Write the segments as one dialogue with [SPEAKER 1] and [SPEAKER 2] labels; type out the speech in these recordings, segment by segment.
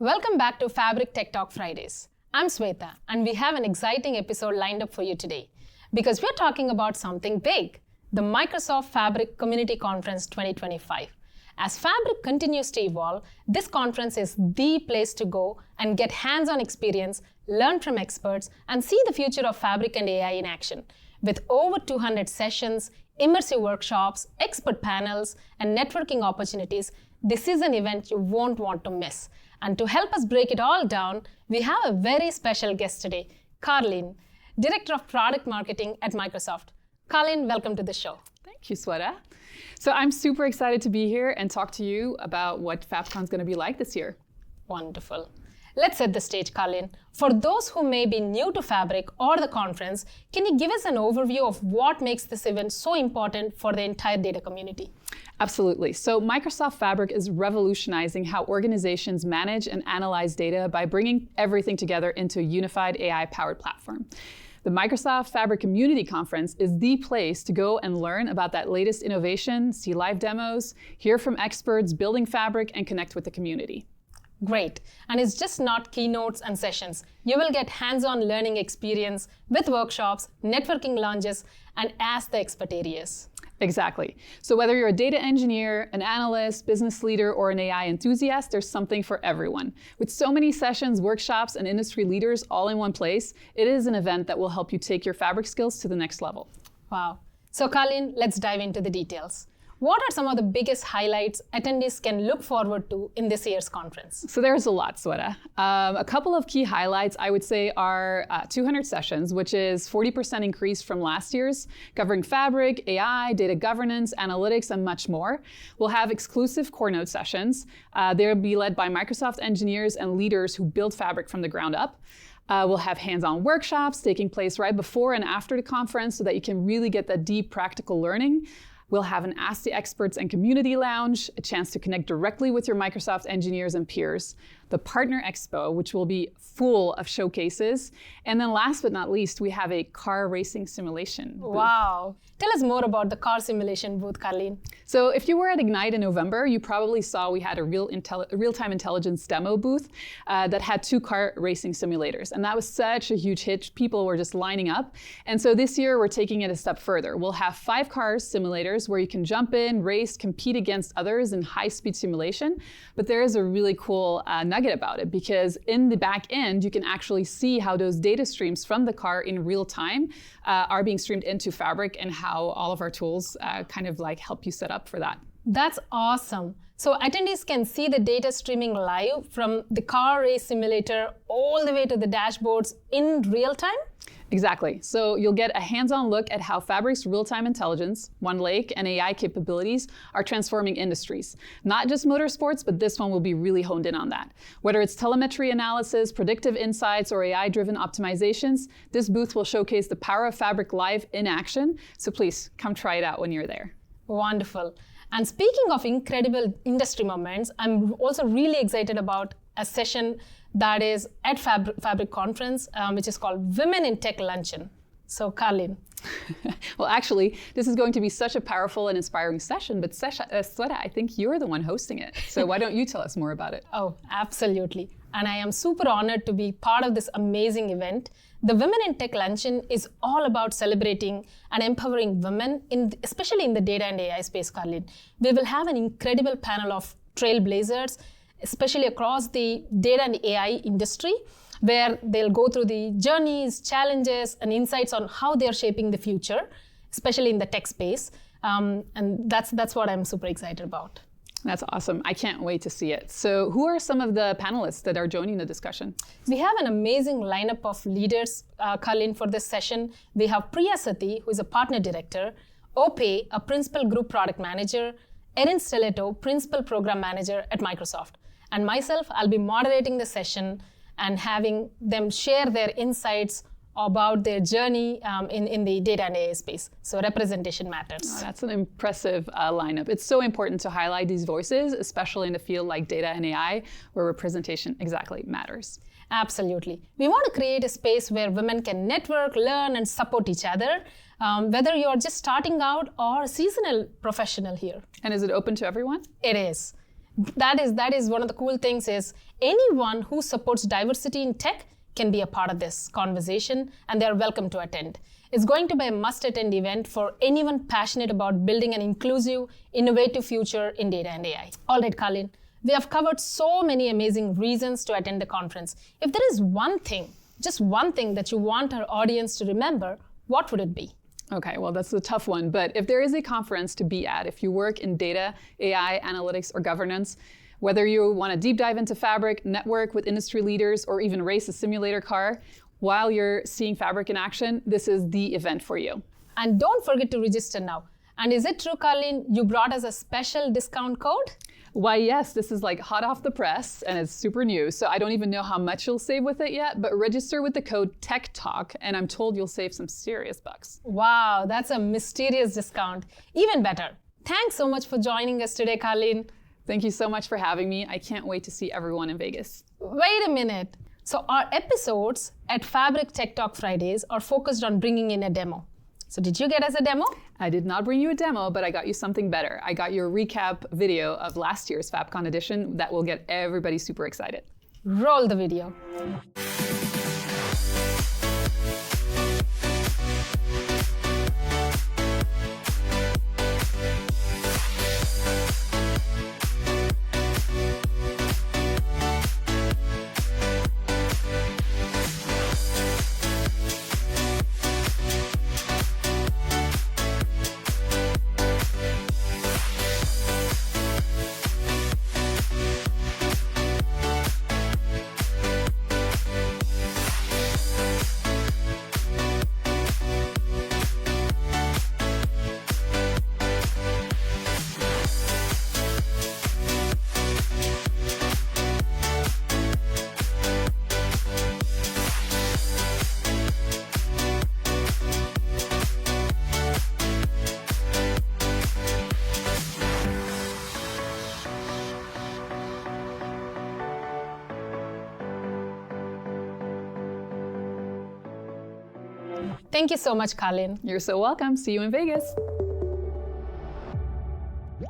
[SPEAKER 1] Welcome back to Fabric Tech Talk Fridays. I'm Sweta, and we have an exciting episode lined up for you today because we're talking about something big, the Microsoft Fabric Community Conference 2025. As Fabric continues to evolve, this conference is the place to go and get hands-on experience, learn from experts, and see the future of Fabric and AI in action. With over 200 sessions, immersive workshops, expert panels, and networking opportunities, this is an event you won't want to miss. And to help us break it all down, we have a very special guest today, Carlin, Director of Product Marketing at Microsoft. Carlin, welcome to the show.
[SPEAKER 2] Thank you, Sweta. So I'm super excited to be here and talk to you about what FabCon is going to be like this year.
[SPEAKER 1] Wonderful. Let's set the stage, Carlin. For those who may be new to Fabric or the conference, can you give us an overview of what makes this event so important for the entire data community?
[SPEAKER 2] Absolutely. So Microsoft Fabric is revolutionizing how organizations manage and analyze data by bringing everything together into a unified AI-powered platform. The Microsoft Fabric Community Conference is the place to go and learn about that latest innovation, see live demos, hear from experts building Fabric, and connect with the community.
[SPEAKER 1] Great. And it's just not keynotes and sessions. You will get hands-on learning experience with workshops, networking lounges, and ask the expert areas.
[SPEAKER 2] Exactly. So whether you're a data engineer, an analyst, business leader, or an AI enthusiast, there's something for everyone. With so many sessions, workshops, and industry leaders all in one place, it is an event that will help you take your Fabric skills to the next level.
[SPEAKER 1] Wow. So Carlin, let's dive into the details. What are some of the biggest highlights attendees can look forward to in this year's conference?
[SPEAKER 2] So there's a lot, Sweta. A couple of key highlights, I would say, are 200 sessions, which is 40% increase from last year's, covering Fabric, AI, data governance, analytics, and much more. We'll have exclusive core node sessions. They'll be led by Microsoft engineers and leaders who build Fabric from the ground up. We'll have hands-on workshops taking place right before and after the conference so that you can really get that deep practical learning. We'll have an Ask the Experts and Community Lounge, a chance to connect directly with your Microsoft engineers and peers, the Partner Expo, which will be full of showcases, and then last but not least, we have a car racing simulation booth.
[SPEAKER 1] Wow. Tell us more about the car simulation booth, Carlin.
[SPEAKER 2] So if you were at Ignite in November, you probably saw we had a real-time intelligence demo booth that had 2 car racing simulators, and that was such a huge hit. People were just lining up. And so this year, we're taking it a step further. We'll have 5 cars simulators where you can jump in, race, compete against others in high-speed simulation. But there is a really cool nugget about it, because in the back end, you can actually see how those data streams from the car in real time are being streamed into Fabric, and how all of our tools kind of like help you set up for that.
[SPEAKER 1] That's awesome. So attendees can see the data streaming live from the car race simulator all the way to the dashboards in real time?
[SPEAKER 2] Exactly. So you'll get a hands-on look at how Fabric's real-time intelligence, OneLake, and AI capabilities are transforming industries. Not just motorsports, but this one will be really honed in on that. Whether it's telemetry analysis, predictive insights, or AI-driven optimizations, this booth will showcase the power of Fabric live in action. So please, come try it out when you're there.
[SPEAKER 1] Wonderful. And speaking of incredible industry moments, I'm also really excited about a session that is at Fabric Conference, which is called Women in Tech Luncheon. So Carlin.
[SPEAKER 2] Well, actually, this is going to be such a powerful and inspiring session, but Sweta, I think you're the one hosting it. So why don't you tell us more about it?
[SPEAKER 1] Oh, absolutely. And I am super honored to be part of this amazing event. The Women in Tech Luncheon is all about celebrating and empowering women, especially in the data and AI space, Carlin. We will have an incredible panel of trailblazers, especially across the data and AI industry, where they'll go through the journeys, challenges, and insights on how they're shaping the future, especially in the tech space. And that's what I'm super excited about.
[SPEAKER 2] That's awesome. I can't wait to see it. So who are some of the panelists that are joining the discussion?
[SPEAKER 1] We have an amazing lineup of leaders, Carlin, for this session. We have Priya Sathi, who is a partner director, Ope, a principal group product manager, Erin Stiletto, principal program manager at Microsoft. And myself, I'll be moderating the session and having them share their insights about their journey in the data and AI space. So representation matters.
[SPEAKER 2] Oh, that's an impressive lineup. It's so important to highlight these voices, especially in a field like data and AI, where representation exactly matters.
[SPEAKER 1] Absolutely. We want to create a space where women can network, learn, and support each other, whether you're just starting out or a seasonal professional here.
[SPEAKER 2] And is it open to everyone?
[SPEAKER 1] It is. That is one of the cool things is anyone who supports diversity in tech can be a part of this conversation, and they're welcome to attend. It's going to be a must-attend event for anyone passionate about building an inclusive, innovative future in data and AI. All right, Colin, we have covered so many amazing reasons to attend the conference. If there is one thing, just one thing that you want our audience to remember, what would it be?
[SPEAKER 2] Okay, well, that's a tough one. But if there is a conference to be at, if you work in data, AI, analytics, or governance, whether you want to deep dive into Fabric, network with industry leaders, or even race a simulator car, while you're seeing Fabric in action, this is the event for you.
[SPEAKER 1] And don't forget to register now. And is it true, Colin, you brought us a special discount code?
[SPEAKER 2] Why, yes, this is like hot off the press and it's super new. So I don't even know how much you'll save with it yet, but register with the code TechTalk and I'm told you'll save some serious bucks.
[SPEAKER 1] Wow, that's a mysterious discount. Even better. Thanks so much for joining us today, Colin.
[SPEAKER 2] Thank you so much for having me. I can't wait to see everyone in Vegas.
[SPEAKER 1] Wait a minute. So our episodes at Fabric Tech Talk Fridays are focused on bringing in a demo. So did you get us a demo?
[SPEAKER 2] I did not bring you a demo, but I got you something better. I got your recap video of last year's FabCon edition that will get everybody super excited.
[SPEAKER 1] Roll the video. Thank you so much, Colin.
[SPEAKER 2] You're so welcome. See you in Vegas.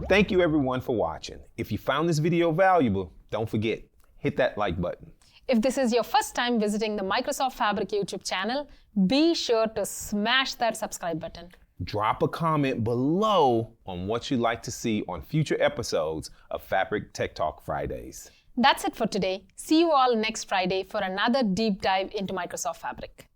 [SPEAKER 3] Thank you everyone for watching. If you found this video valuable, don't forget, hit that like button.
[SPEAKER 1] If this is your first time visiting the Microsoft Fabric YouTube channel, be sure to smash that subscribe button.
[SPEAKER 3] Drop a comment below on what you'd like to see on future episodes of Fabric Tech Talk Fridays.
[SPEAKER 1] That's it for today. See you all next Friday for another deep dive into Microsoft Fabric.